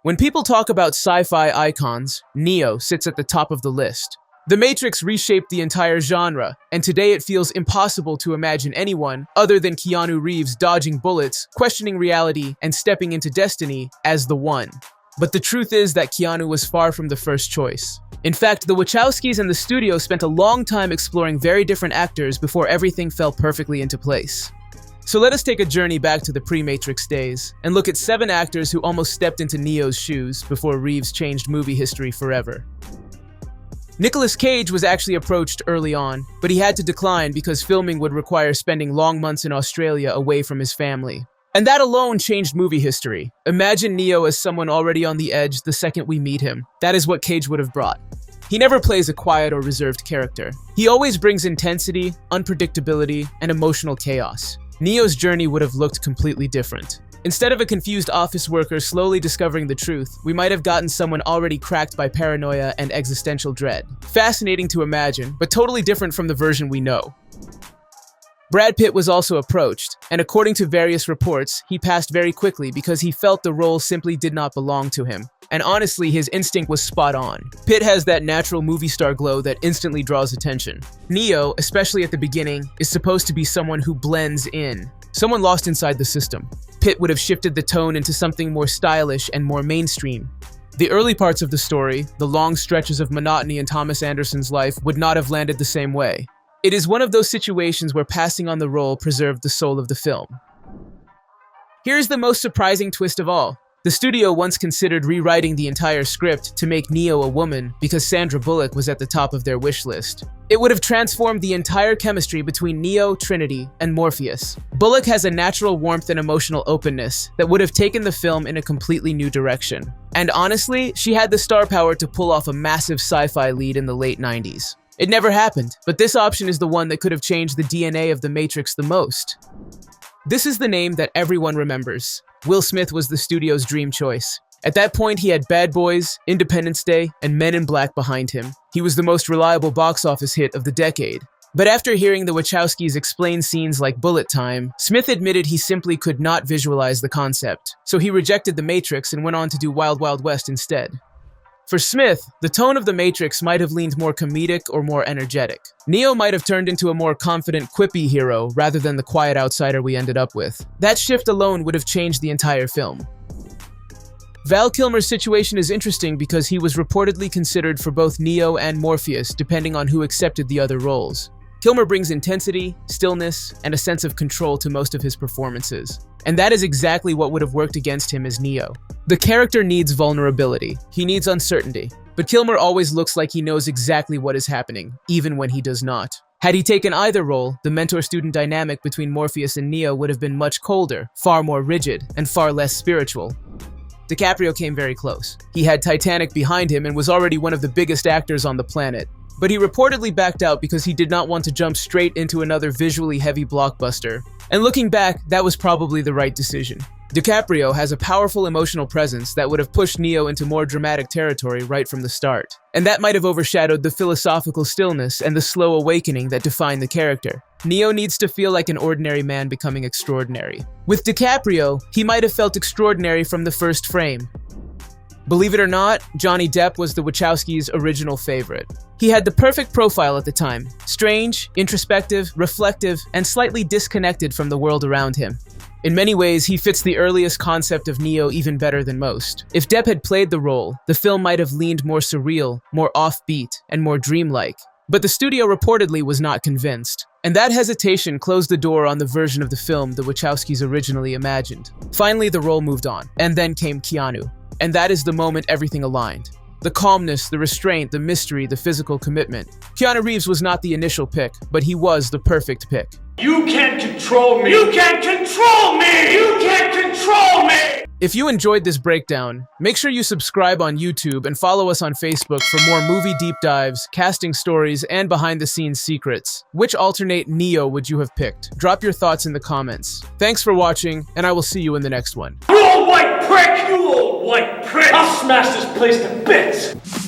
When people talk about sci-fi icons, Neo sits at the top of the list. The Matrix reshaped the entire genre, and today it feels impossible to imagine anyone other than Keanu Reeves dodging bullets, questioning reality, and stepping into destiny as the one. But the truth is that Keanu was far from the first choice. In fact, the Wachowskis and the studio spent a long time exploring very different actors before everything fell perfectly into place. So let us take a journey back to the pre-Matrix days and look at 7 actors who almost stepped into Neo's shoes before Reeves changed movie history forever. Nicolas Cage was actually approached early on, but he had to decline because filming would require spending long months in Australia away from his family. And that alone changed movie history. Imagine Neo as someone already on the edge the second we meet him. That is what Cage would have brought. He never plays a quiet or reserved character. He always brings intensity, unpredictability, and emotional chaos. Neo's journey would have looked completely different. Instead of a confused office worker slowly discovering the truth, we might have gotten someone already cracked by paranoia and existential dread. Fascinating to imagine, but totally different from the version we know. Brad Pitt was also approached, and according to various reports, he passed very quickly because he felt the role simply did not belong to him. And honestly, his instinct was spot on. Pitt has that natural movie star glow that instantly draws attention. Neo, especially at the beginning, is supposed to be someone who blends in, someone lost inside the system. Pitt would have shifted the tone into something more stylish and more mainstream. The early parts of the story, the long stretches of monotony in Thomas Anderson's life, would not have landed the same way. It is one of those situations where passing on the role preserved the soul of the film. Here's the most surprising twist of all. The studio once considered rewriting the entire script to make Neo a woman because Sandra Bullock was at the top of their wish list. It would have transformed the entire chemistry between Neo, Trinity, and Morpheus. Bullock has a natural warmth and emotional openness that would have taken the film in a completely new direction. And honestly, she had the star power to pull off a massive sci-fi lead in the late 90s. It never happened, but this option is the one that could have changed the DNA of the Matrix the most. This is the name that everyone remembers. Will Smith was the studio's dream choice. At that point, he had Bad Boys, Independence Day, and Men in Black behind him. He was the most reliable box office hit of the decade. But after hearing the Wachowskis explain scenes like Bullet Time, Smith admitted he simply could not visualize the concept. So he rejected The Matrix and went on to do Wild Wild West instead. For Smith, the tone of The Matrix might have leaned more comedic or more energetic. Neo might have turned into a more confident, quippy hero rather than the quiet outsider we ended up with. That shift alone would have changed the entire film. Val Kilmer's situation is interesting because he was reportedly considered for both Neo and Morpheus, depending on who accepted the other roles. Kilmer brings intensity, stillness, and a sense of control to most of his performances. And that is exactly what would have worked against him as Neo. The character needs vulnerability. He needs uncertainty. But Kilmer always looks like he knows exactly what is happening, even when he does not. Had he taken either role, the mentor-student dynamic between Morpheus and Neo would have been much colder, far more rigid, and far less spiritual. DiCaprio came very close. He had Titanic behind him and was already one of the biggest actors on the planet. But he reportedly backed out because he did not want to jump straight into another visually heavy blockbuster. And looking back, that was probably the right decision. DiCaprio has a powerful emotional presence that would have pushed Neo into more dramatic territory right from the start. And that might have overshadowed the philosophical stillness and the slow awakening that define the character. Neo needs to feel like an ordinary man becoming extraordinary. With DiCaprio, he might have felt extraordinary from the first frame. Believe it or not, Johnny Depp was the Wachowskis' original favorite. He had the perfect profile at the time. Strange, introspective, reflective, and slightly disconnected from the world around him. In many ways, he fits the earliest concept of Neo even better than most. If Depp had played the role, the film might have leaned more surreal, more offbeat, and more dreamlike. But the studio reportedly was not convinced. And that hesitation closed the door on the version of the film the Wachowskis originally imagined. Finally, the role moved on, and then came Keanu. And that is the moment everything aligned. The calmness, the restraint, the mystery, the physical commitment. Keanu Reeves was not the initial pick, but he was the perfect pick. You can't control me! You can't control me! You can't control me! If you enjoyed this breakdown, make sure you subscribe on YouTube and follow us on Facebook for more movie deep dives, casting stories, and behind-the-scenes secrets. Which alternate Neo would you have picked? Drop your thoughts in the comments. Thanks for watching, and I will see you in the next one. You old white prick! You old white prick! I'll smash this place to bits!